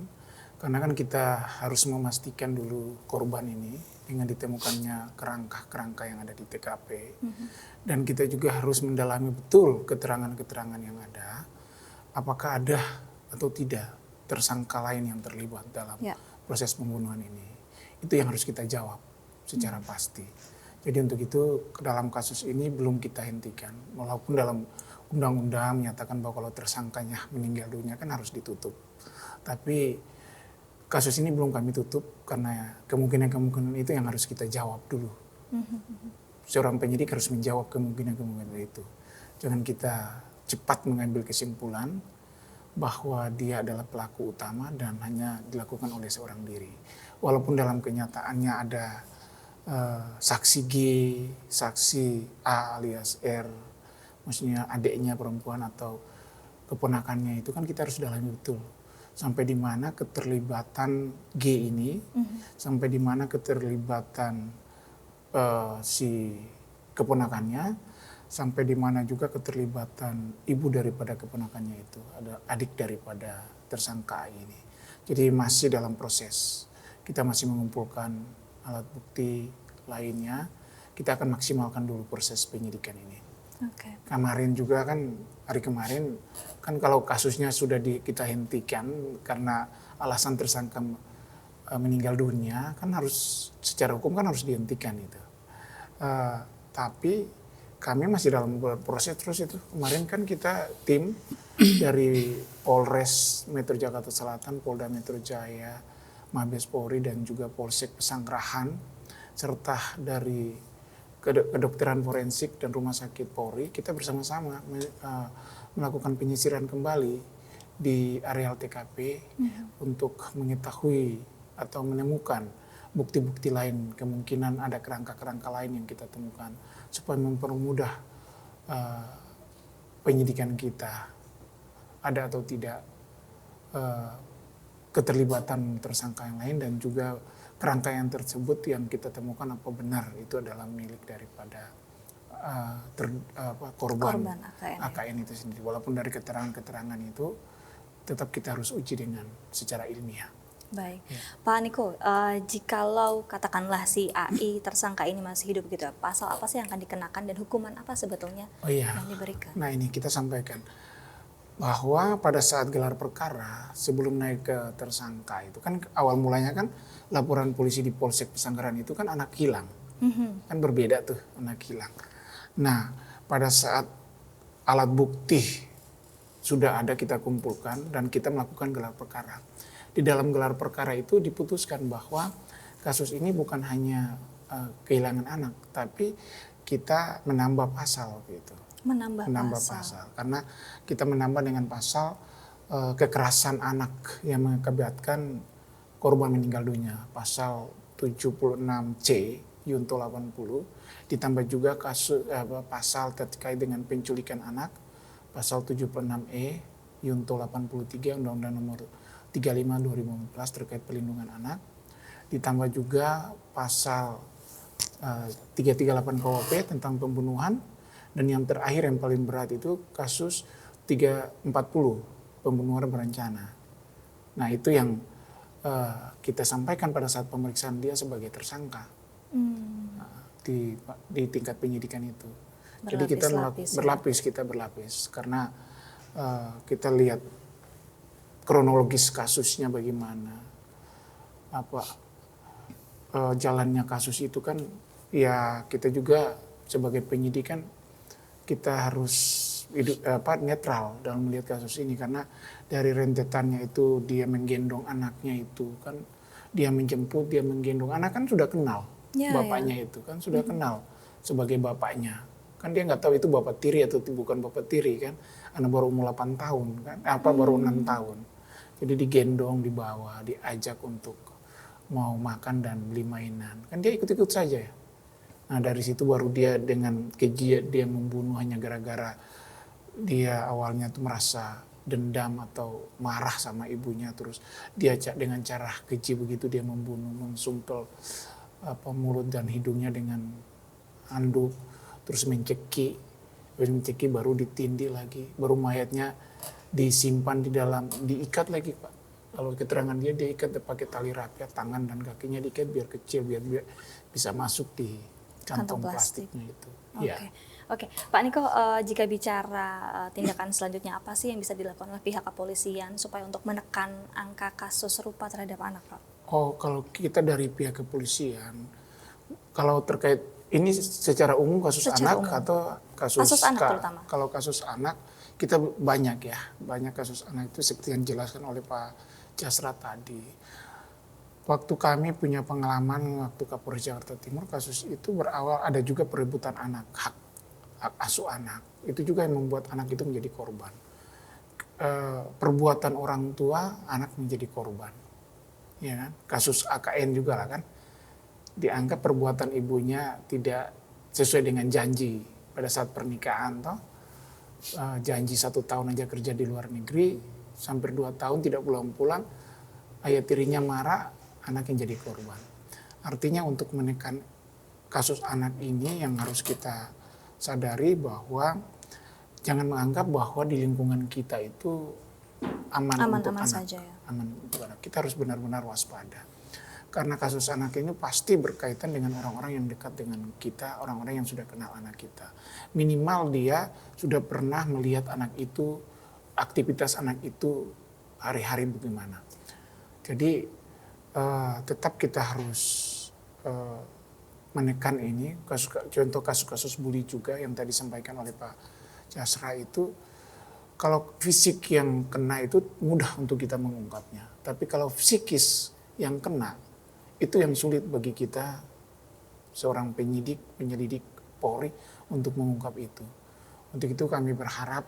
Speaker 2: karena kan kita harus memastikan dulu korban ini dengan ditemukannya kerangka-kerangka yang ada di TKP. Dan kita juga harus mendalami betul keterangan-keterangan yang ada. Apakah ada atau tidak tersangka lain yang terlibat dalam proses pembunuhan ini. Itu yang harus kita jawab secara pasti. Jadi untuk itu dalam kasus ini belum kita hentikan. Walaupun dalam undang-undang menyatakan bahwa kalau tersangkanya meninggal dunia kan harus ditutup. Tapi kasus ini belum kami tutup karena kemungkinan-kemungkinan itu yang harus kita jawab dulu. Seorang penyidik harus menjawab kemungkinan-kemungkinan itu. Jangan kita cepat mengambil kesimpulan bahwa dia adalah pelaku utama dan hanya dilakukan oleh seorang diri. Walaupun dalam kenyataannya ada saksi G, saksi A alias R, maksudnya adiknya perempuan atau keponakannya itu kan kita harus dalami betul. Sampai di mana keterlibatan G ini, sampai di mana keterlibatan si keponakannya, sampai di mana juga keterlibatan ibu daripada keponakannya itu, ada adik daripada tersangka ini. Jadi masih dalam proses, kita masih mengumpulkan alat bukti lainnya, kita akan maksimalkan dulu proses penyidikan ini. Kemarin juga kan, hari kemarin kan kalau kasusnya sudah kita hentikan karena alasan tersangka meninggal dunia kan harus secara hukum kan harus dihentikan itu. Tapi kami masih dalam proses terus itu. Kemarin kan kita tim dari Polres Metro Jakarta Selatan, Polda Metro Jaya, Mabes Polri dan juga Polsek Pesanggerahan serta dari kedokteran forensik dan rumah sakit Polri, kita bersama-sama melakukan penyisiran kembali di areal TKP untuk mengetahui atau menemukan bukti-bukti lain, kemungkinan ada kerangka-kerangka lain yang kita temukan supaya mempermudah penyidikan kita, ada atau tidak keterlibatan tersangka yang lain dan juga kerangka yang tersebut yang kita temukan apa benar itu adalah milik daripada korban AKN itu sendiri. Walaupun dari keterangan-keterangan itu tetap kita harus uji dengan secara ilmiah.
Speaker 1: Baik, Pak Niko, jikalau katakanlah si AI tersangka ini masih hidup gitu, pasal apa sih yang akan dikenakan dan hukuman apa sebetulnya yang diberikan?
Speaker 2: Nah ini kita sampaikan bahwa pada saat gelar perkara sebelum naik ke tersangka itu kan awal mulanya kan laporan polisi di Polsek Pesanggerahan itu kan anak hilang, kan berbeda tuh anak hilang. Nah pada saat alat bukti sudah ada kita kumpulkan dan kita melakukan gelar perkara. Di dalam gelar perkara itu diputuskan bahwa kasus ini bukan hanya kehilangan anak, tapi kita menambah pasal gitu. Menambah pasal. Karena kita menambah dengan pasal kekerasan anak yang mengakibatkan korban meninggal dunia. Pasal 76C Yunto 80. Ditambah juga kasus pasal terkait dengan penculikan anak. Pasal 76E Yunto 83 Undang-Undang Nomor 35 2014 terkait pelindungan anak. Ditambah juga pasal 338 KUHP tentang pembunuhan. Dan yang terakhir yang paling berat itu kasus 340 pembunuhan berencana. Nah itu yang kita sampaikan pada saat pemeriksaan dia sebagai tersangka di tingkat penyidikan itu. Jadi kita berlapis karena kita lihat kronologis kasusnya bagaimana, jalannya kasus itu kan ya kita juga sebagai penyidik kan kita harus netral dalam melihat kasus ini karena dari rentetannya itu dia menggendong anaknya itu kan dia menjemput, dia menggendong anak kan sudah kenal bapaknya itu kan sudah kenal sebagai bapaknya kan dia nggak tahu itu bapak tiri atau bukan bapak tiri kan anak baru umur 8 tahun kan baru 6 tahun jadi digendong dibawa diajak untuk mau makan dan beli mainan kan dia ikut-ikut saja ya. Nah dari situ baru dia dengan keji dia membunuh hanya gara-gara dia awalnya tuh merasa dendam atau marah sama ibunya, terus dia dengan cara keji begitu dia membunuh, mensumpel mulut dan hidungnya dengan handuk, terus mencekik baru ditindih lagi, baru mayatnya disimpan diikat lagi Pak. Kalau keterangan dia ikat pakai tali rapiat, tangan dan kakinya diikat biar kecil, biar bisa masuk di kantong plastiknya itu.
Speaker 1: Oke.
Speaker 2: Ya.
Speaker 1: Oke, Pak Niko, jika bicara tindakan selanjutnya apa sih yang bisa dilakukan oleh pihak kepolisian supaya untuk menekan angka kasus serupa terhadap anak, Pak?
Speaker 2: Oh, kalau kita dari pihak kepolisian, kalau terkait ini secara umum kasus anak
Speaker 1: umum.
Speaker 2: atau kasus
Speaker 1: anak terutama?
Speaker 2: Kalau kasus anak kita banyak kasus anak itu seperti yang dijelaskan oleh Pak Jasra tadi. Waktu kami punya pengalaman waktu Kapolres Jakarta Timur, kasus itu berawal ada juga perebutan anak, hak asuh anak. Itu juga yang membuat anak itu menjadi korban. Perbuatan orang tua, anak menjadi korban. Ya kan? Kasus AKN juga lah kan. Dianggap perbuatan ibunya tidak sesuai dengan janji pada saat pernikahan. Janji 1 tahun aja kerja di luar negeri, sampai 2 tahun tidak pulang-pulang, ayah tirinya marah, anak yang jadi korban. Artinya untuk menekan kasus anak ini yang harus kita sadari bahwa jangan menganggap bahwa di lingkungan kita itu aman untuk anak.
Speaker 1: Saja, ya?
Speaker 2: Aman untuk anak. Kita harus benar-benar waspada. Karena kasus anak ini pasti berkaitan dengan orang-orang yang dekat dengan kita, orang-orang yang sudah kenal anak kita. Minimal dia sudah pernah melihat anak itu, aktivitas anak itu hari-hari bagaimana. Jadi tetap kita harus menekan ini. Contoh kasus-kasus bully juga yang tadi disampaikan oleh Pak Jasra itu, kalau fisik yang kena itu mudah untuk kita mengungkapnya. Tapi kalau psikis yang kena, itu yang sulit bagi kita seorang penyelidik Polri untuk mengungkap itu. Untuk itu kami berharap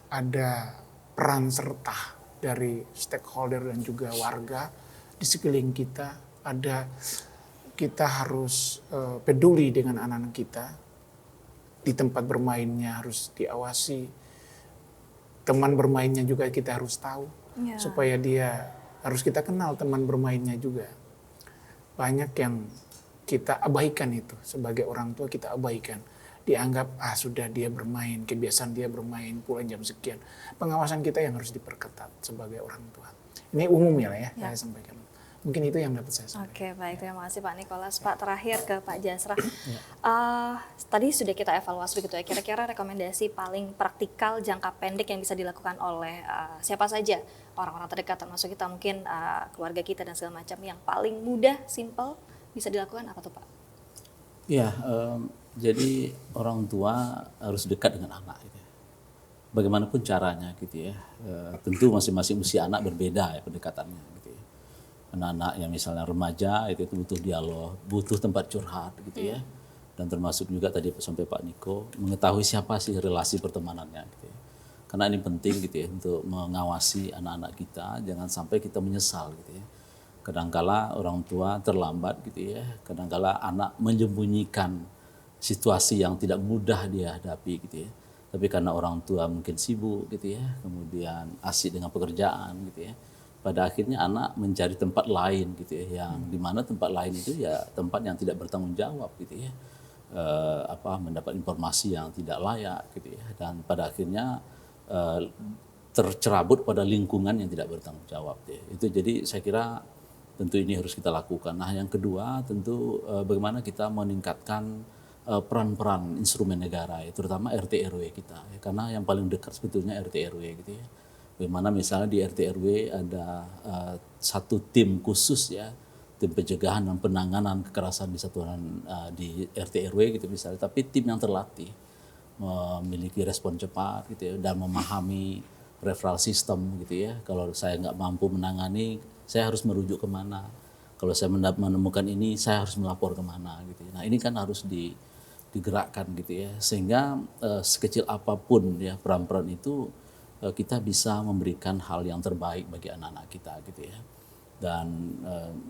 Speaker 2: ada peran serta dari stakeholder dan juga warga di sekeliling kita. Kita harus peduli dengan anak-anak kita. Di tempat bermainnya harus diawasi. Teman bermainnya juga kita harus tahu. Ya. Supaya dia harus kita kenal teman bermainnya juga. Banyak yang kita abaikan itu. Sebagai orang tua kita abaikan. Dianggap sudah dia bermain, kebiasaan dia bermain, pulang jam sekian. Pengawasan kita yang harus diperketat sebagai orang tua. Ini umumnya lah ya. Saya sampaikan. Mungkin itu yang dapat saya sampaikan.
Speaker 1: Oke, baik. Terima kasih Pak Nicholas. Pak, terakhir ke Pak Jasra. Tadi sudah kita evaluasi begitu ya. Kira-kira rekomendasi paling praktikal jangka pendek yang bisa dilakukan oleh siapa saja orang-orang terdekat, termasuk kita mungkin keluarga kita dan segala macam, yang paling mudah, simple bisa dilakukan apa tuh Pak?
Speaker 3: Ya, jadi orang tua harus dekat dengan anak. Gitu. Bagaimanapun caranya, gitu ya. Tentu masing-masing usia anak berbeda ya pendekatannya. Gitu ya. Anak-anak yang misalnya remaja itu butuh dialog, butuh tempat curhat, gitu ya. Dan termasuk juga tadi sampai Pak Niko mengetahui siapa sih relasi pertemanannya. Gitu ya. Karena ini penting gitu ya untuk mengawasi anak-anak kita, jangan sampai kita menyesal gitu ya. Kadangkala orang tua terlambat gitu ya, kadangkala anak menyembunyikan situasi yang tidak mudah dia hadapi gitu ya. Tapi karena orang tua mungkin sibuk gitu ya, kemudian asik dengan pekerjaan gitu ya. Pada akhirnya anak mencari tempat lain gitu ya, yang dimana tempat lain itu ya tempat yang tidak bertanggung jawab gitu ya. Mendapat informasi yang tidak layak gitu ya. Dan pada akhirnya tercerabut pada lingkungan yang tidak bertanggung jawab. Ya. Itu jadi saya kira tentu ini harus kita lakukan. Nah yang kedua tentu bagaimana kita meningkatkan peran-peran instrumen negara, ya, terutama RT RW kita. Ya. Karena yang paling dekat sebetulnya RT RW gitu ya. Bagaimana misalnya di RT RW ada satu tim khusus ya, tim pencegahan dan penanganan kekerasan di satuan di RT RW gitu misalnya, tapi tim yang terlatih memiliki respon cepat gitu ya, dan memahami referral system gitu ya. Kalau saya nggak mampu menangani, saya harus merujuk kemana. Kalau saya menemukan ini, saya harus melapor kemana gitu ya. Nah ini kan harus digerakkan gitu ya, sehingga sekecil apapun ya peran-peran itu kita bisa memberikan hal yang terbaik bagi anak-anak kita gitu ya. Dan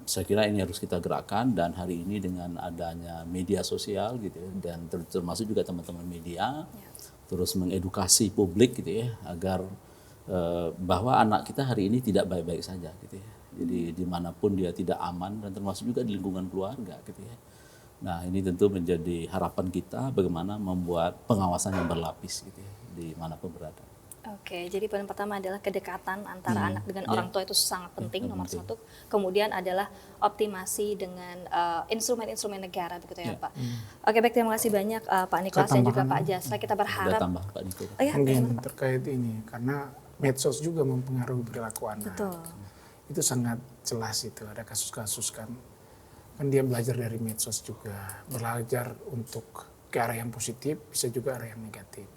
Speaker 3: saya kira ini harus kita gerakkan, dan hari ini dengan adanya media sosial gitu ya, dan termasuk juga teman-teman media, terus mengedukasi publik gitu ya, agar bahwa anak kita hari ini tidak baik-baik saja gitu ya. Jadi dimanapun dia tidak aman, dan termasuk juga di lingkungan keluarga gitu ya. Nah ini tentu menjadi harapan kita bagaimana membuat pengawasan yang berlapis gitu ya, dimanapun berada.
Speaker 1: Oke, jadi poin pertama adalah kedekatan antara anak dengan orang tua itu sangat penting, nomor satu. Kemudian adalah optimasi dengan instrumen-instrumen negara, begitu ya Pak. Oke, baik, terima kasih banyak Pak Nikolas dan juga Pak Jasra. Kita berharap.
Speaker 3: Ada tambah Pak Niko.
Speaker 1: Oh, ya,
Speaker 2: Mungkin terkait ini, karena medsos juga mempengaruhi perilaku anak.
Speaker 1: betul.
Speaker 2: Itu sangat jelas itu, ada kasus-kasus kan dia belajar dari medsos juga, belajar untuk ke arah yang positif, bisa juga arah yang negatif.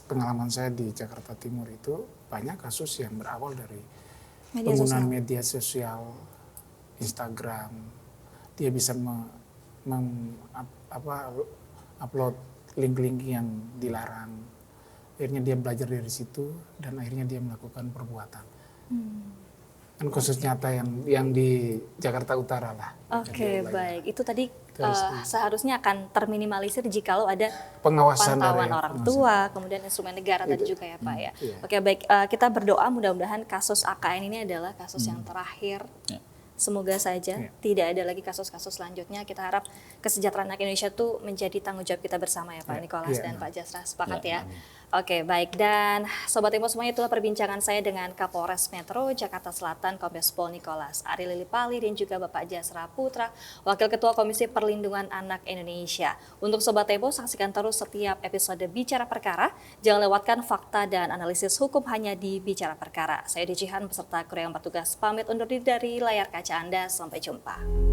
Speaker 2: Pengalaman saya di Jakarta Timur itu banyak kasus yang berawal dari penggunaan media sosial, Instagram. Dia bisa upload link-link yang dilarang. Akhirnya dia belajar dari situ dan akhirnya dia melakukan perbuatan. Kan kasus nyata yang di Jakarta Utara lah.
Speaker 1: Oke, baik. Itu tadi seharusnya akan terminimalisir jikalau ada
Speaker 2: pengawasan
Speaker 1: pantauan
Speaker 2: dari
Speaker 1: orang tua, kemudian instrumen negara tadi juga ya Pak ya. Oke, baik. Kita berdoa mudah-mudahan kasus AKN ini adalah kasus yang terakhir. Semoga saja tidak ada lagi kasus-kasus selanjutnya. Kita harap kesejahteraan anak Indonesia itu menjadi tanggung jawab kita bersama ya Pak Nikolas dan Pak Jasra. Sepakat ya? Oke, baik. Dan Sobat Tempo semuanya, itulah perbincangan saya dengan Kapolres Metro Jakarta Selatan Kombes Pol Nikolas Ari Lilipali dan juga Bapak Jasra Putra, Wakil Ketua Komisi Perlindungan Anak Indonesia. Untuk Sobat Tempo, saksikan terus setiap episode Bicara Perkara. Jangan lewatkan fakta dan analisis hukum hanya di Bicara Perkara. Saya Dicihan beserta kru yang bertugas pamit undur diri dari layar kaca Anda. Sampai jumpa.